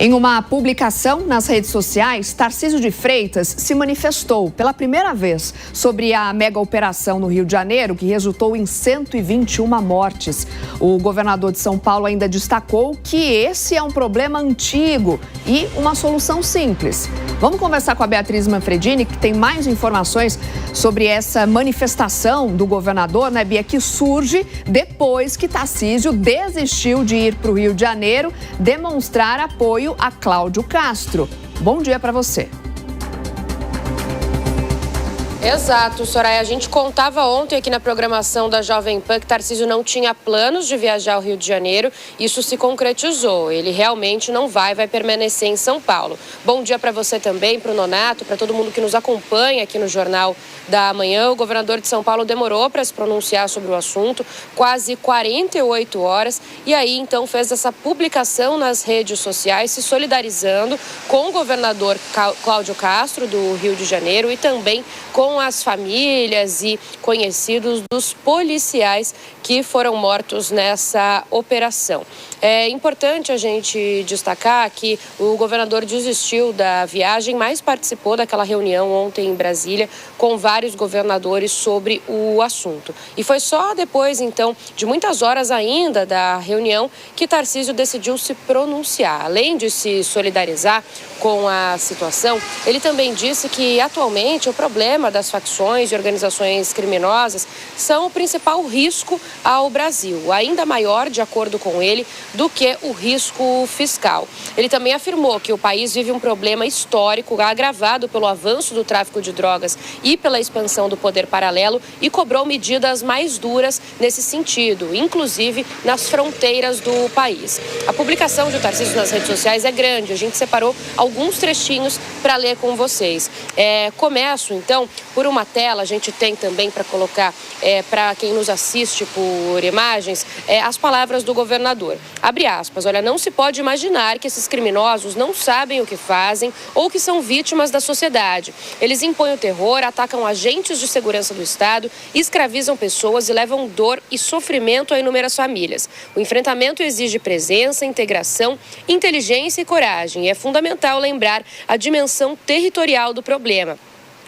Em uma publicação nas redes sociais, Tarcísio de Freitas se manifestou pela primeira vez sobre a mega operação no Rio de Janeiro, que resultou em 121 mortes. O governador de São Paulo ainda destacou que esse é um problema antigo e uma solução simples. Vamos conversar com a Beatriz Manfredini, que tem mais informações sobre essa manifestação do governador, né, Bia, que surge depois que Tarcísio desistiu de ir para o Rio de Janeiro demonstrar apoio a Cláudio Castro. Bom dia para você. Exato, Soraya. A gente contava ontem aqui na programação da Jovem Pan que Tarcísio não tinha planos de viajar ao Rio de Janeiro. Isso se concretizou. Ele realmente não vai permanecer em São Paulo. Bom dia para você também, para o Nonato, para todo mundo que nos acompanha aqui no Jornal da Manhã. O governador de São Paulo demorou para se pronunciar sobre o assunto, quase 48 horas. E aí, então, fez essa publicação nas redes sociais, se solidarizando com o governador Cláudio Castro, do Rio de Janeiro, e também com as famílias e conhecidos dos policiais que foram mortos nessa operação. É importante a gente destacar que o governador desistiu da viagem, mas participou daquela reunião ontem em Brasília com vários governadores sobre o assunto. E foi só depois, então, de muitas horas ainda da reunião, que Tarcísio decidiu se pronunciar. Além de se solidarizar com a situação, ele também disse que atualmente o problema das facções e organizações criminosas são o principal risco ao Brasil, ainda maior, de acordo com ele, do que o risco fiscal. Ele também afirmou que o país vive um problema histórico agravado pelo avanço do tráfico de drogas e pela expansão do poder paralelo e cobrou medidas mais duras nesse sentido, inclusive nas fronteiras do país. A publicação de Tarcísio nas redes sociais é grande, a gente separou alguns trechinhos para ler com vocês. Começo, então, por uma tela, a gente tem também para colocar para quem nos assiste por imagens, as palavras do governador. Abre aspas, olha, não se pode imaginar que esses criminosos não sabem o que fazem ou que são vítimas da sociedade. Eles impõem o terror, atacam agentes de segurança do Estado, escravizam pessoas e levam dor e sofrimento a inúmeras famílias. O enfrentamento exige presença, integração, inteligência e coragem. E é fundamental lembrar a dimensão territorial do problema.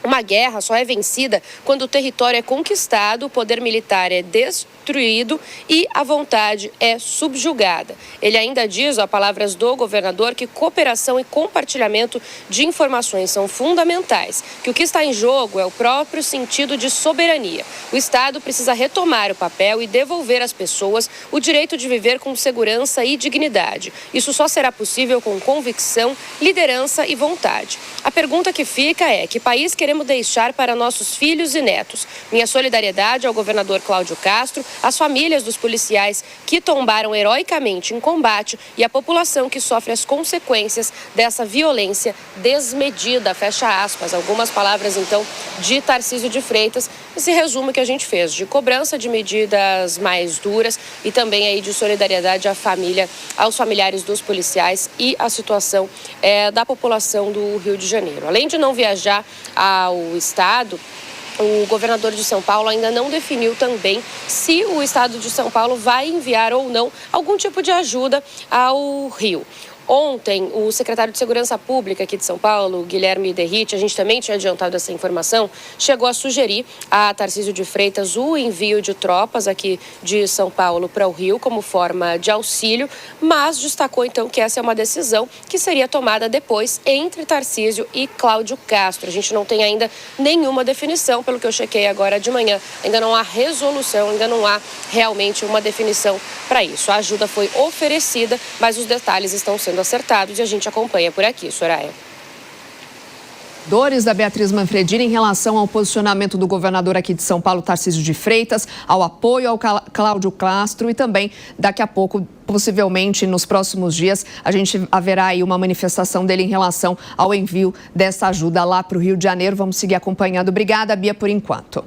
Uma guerra só é vencida quando o território é conquistado, o poder militar é destruído e a vontade é subjugada. Ele ainda diz, a palavras do governador, que cooperação e compartilhamento de informações são fundamentais, que o que está em jogo é o próprio sentido de soberania. O Estado precisa retomar o papel e devolver às pessoas o direito de viver com segurança e dignidade. Isso só será possível com convicção, liderança e vontade. A pergunta que fica é: que país queremos deixar para nossos filhos e netos? Minha solidariedade ao governador Cláudio Castro, às famílias dos policiais que tombaram heroicamente em combate e à população que sofre as consequências dessa violência desmedida, fecha aspas. Algumas palavras, então, de Tarcísio de Freitas, esse resumo que a gente fez, de cobrança de medidas mais duras e também aí de solidariedade à família, aos familiares dos policiais e a situação da população do Rio de Janeiro. Além de não viajar ao Estado, o governador de São Paulo ainda não definiu também se o Estado de São Paulo vai enviar ou não algum tipo de ajuda ao Rio. Ontem, o secretário de Segurança Pública aqui de São Paulo, Guilherme Derrite, a gente também tinha adiantado essa informação, chegou a sugerir a Tarcísio de Freitas o envio de tropas aqui de São Paulo para o Rio como forma de auxílio, mas destacou então que essa é uma decisão que seria tomada depois entre Tarcísio e Cláudio Castro. A gente não tem ainda nenhuma definição, pelo que eu chequei agora de manhã, ainda não há resolução, ainda não há realmente uma definição para isso. A ajuda foi oferecida, mas os detalhes estão sendo acertados e a gente acompanha por aqui, Soraya. Dores da Beatriz Manfredini em relação ao posicionamento do governador aqui de São Paulo, Tarcísio de Freitas, ao apoio ao Cláudio Castro e também, daqui a pouco, possivelmente nos próximos dias, a gente haverá aí uma manifestação dele em relação ao envio dessa ajuda lá para o Rio de Janeiro. Vamos seguir acompanhando. Obrigada, Bia, por enquanto.